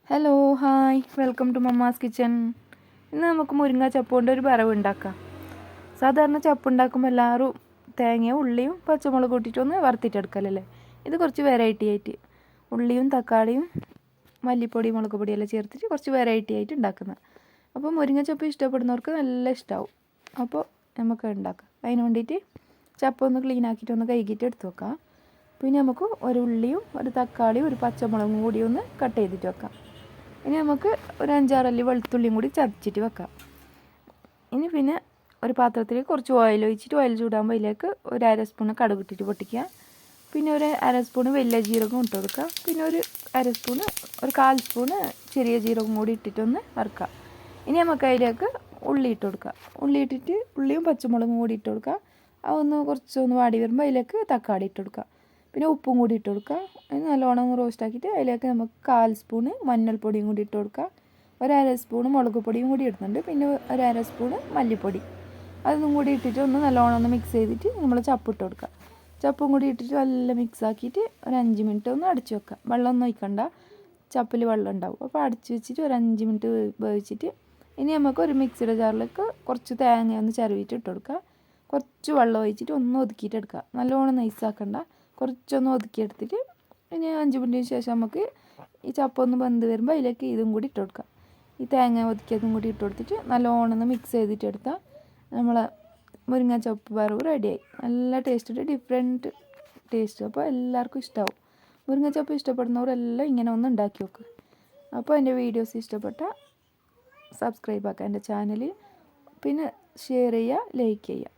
Hello hi welcome to mumma's kitchen. ഇന്ന് നമുക്ക് മുരിങ്ങ ചപ്പ് കൊണ്ട് ഒരു വറവ് ഉണ്ടാക്കാം. സാധാരണ ചപ്പ് ഉണ്ടാക്കുമ്പോൾ എല്ലാവരും തേങ്ങയും ഉള്ളിയും പച്ചമുളക് ഇട്ടിട്ടൊന്ന് വറുത്തിട്ടെടുക്കലല്ലേ. ഇത് കുറച്ച് വെറൈറ്റി ആയിട്ട് ഉള്ളിയും തക്കാളിയും മല്ലിപ്പൊടി മുളക് പൊടിയെല്ലാം ചേർത്തിട്ട് കുറച്ച് വെറൈറ്റി ആയിട്ട് ഉണ്ടാക്കുന്നത്. അപ്പോൾ മുരിങ്ങ ചപ്പ് ഇഷ്ടപ്പെടുന്നവർക്ക് നല്ല ഇഷ്ടമാവും. അപ്പോൾ നമുക്ക് ഉണ്ടാക്കാം. അതിന് വേണ്ടിയിട്ട് ചപ്പ് ഒന്ന് ക്ലീൻ ആക്കിയിട്ട് ഒന്ന് കഴുകിയിട്ട് എടുത്ത് വെക്കാം. പിന്നെ നമുക്ക് ഒരു ഉള്ളിയും ഒരു തക്കാളിയും ഒരു പച്ചമുളകും കൂടി ഒന്ന് കട്ട് ചെയ്തിട്ട് വെക്കാം. ഇനി നമുക്ക് ഒരു 5-6 അല്ലി വെളുത്തുള്ളിയും കൂടി ചതച്ചിട്ട് വെക്കാം. ഇനി പിന്നെ ഒരു പാത്രത്തിൽ കുറച്ച് ഓയിൽ ഒഴിച്ചിട്ട് ഓയിൽ ചൂടാകുമ്പോൾ അതിലേക്ക് ഒരു 1/2 സ്പൂണ് കടുക് ഇട്ടിട്ട് പൊട്ടിക്കുക. പിന്നെ ഒരു 1/2 സ്പൂണ് വലിയ ജീരകം ഇട്ട് കൊടുക്കുക. പിന്നെ ഒരു 1/2 സ്പൂണ് ഒരു 1/4 സ്പൂണ് ചെറിയ ജീരകം കൂടി ഇട്ടിട്ടൊന്ന് വറുക്കുക. ഇനി നമുക്ക് അതിലേക്ക് ഉള്ളി ഇട്ട് കൊടുക്കുക. ഉള്ളി ഇട്ടിട്ട് ഉള്ളിയും പച്ചമുളകും കൂടി ഇട്ട് കൊടുക്കുക. അതൊന്ന് കുറച്ചൊന്ന് വാടി വരുമ്പോൾ അതിലേക്ക് തക്കാളി ഇട്ട് കൊടുക്കുക. പിന്നെ ഉപ്പും കൂടി ഇട്ട് കൊടുക്കുക. അതിന് നല്ലോണം റോസ്റ്റ് ആക്കിയിട്ട് അതിലേക്ക് നമുക്ക് 1/4 സ്പൂണ് മഞ്ഞൾപ്പൊടിയും കൂടി ഇട്ട് കൊടുക്കുക. ഒരു 1/2 സ്പൂണ് മുളക് പൊടിയും കൂടി ഇടുന്നുണ്ട്. പിന്നെ ഒരു 1/2 സ്പൂണ് മല്ലിപ്പൊടി അതൊന്നും കൂടി ഇട്ടിട്ട് ഒന്ന് നല്ലോണം ഒന്ന് മിക്സ് ചെയ്തിട്ട് നമ്മൾ ചപ്പ് ഇട്ട് കൊടുക്കുക. ചപ്പും കൂടി ഇട്ടിട്ട് നല്ല മിക്സ് ആക്കിയിട്ട് ഒരു 5 മിനിറ്റ് ഒന്ന് അടച്ച് വെക്കുക. വെള്ളമൊന്നും ഒഴിക്കണ്ട, ചപ്പിൽ വെള്ളം ഉണ്ടാവും. അപ്പോൾ അടച്ച് വെച്ചിട്ട് ഒരു 5 മിനിറ്റ് വേവിച്ചിട്ട് ഇനി നമുക്ക് ഒരു മിക്സിയുടെ ജാറിലേക്ക് കുറച്ച് തേങ്ങ ഒന്ന് ചിരവിയിട്ട് ഇട്ട് കൊടുക്കുക. കുറച്ച് വെള്ളം ഒഴിച്ചിട്ട് ഒന്ന് ഒതുക്കിയിട്ട് എടുക്കുക. നല്ലോണം നൈസാക്കണ്ട, കുറച്ചൊന്ന് ഒതുക്കിയെടുത്തിട്ട് ഇനി 5 മിനിറ്റിന് ശേഷം നമുക്ക് ഈ ചപ്പൊന്ന് വെന്ത് വരുമ്പോൾ അതിലേക്ക് ഇതും കൂടി ഇട്ട് കൊടുക്കാം. ഈ തേങ്ങ ഒതുക്കിയതും കൂടി ഇട്ട് കൊടുത്തിട്ട് നല്ലോണം ഒന്ന് മിക്സ് ചെയ്തിട്ട് എടുത്താൽ നമ്മളെ മുരിങ്ങ ചപ്പ് വറവ് റെഡിയായി. നല്ല ടേസ്റ്റ്, ഡിഫറെൻറ്റ് ടേസ്റ്റ്. അപ്പോൾ എല്ലാവർക്കും ഇഷ്ടമാവും. മുരിങ്ങ ചപ്പ് ഇഷ്ടപ്പെടുന്നവരെല്ലാം ഇങ്ങനെ ഒന്ന് ഉണ്ടാക്കി വെക്കുക. അപ്പോൾ എൻ്റെ വീഡിയോസ് ഇഷ്ടപ്പെട്ടാൽ സബ്സ്ക്രൈബ് ആക്കുക എൻ്റെ ചാനൽ. പിന്നെ ഷെയർ ചെയ്യുക, ലൈക്ക് ചെയ്യുക.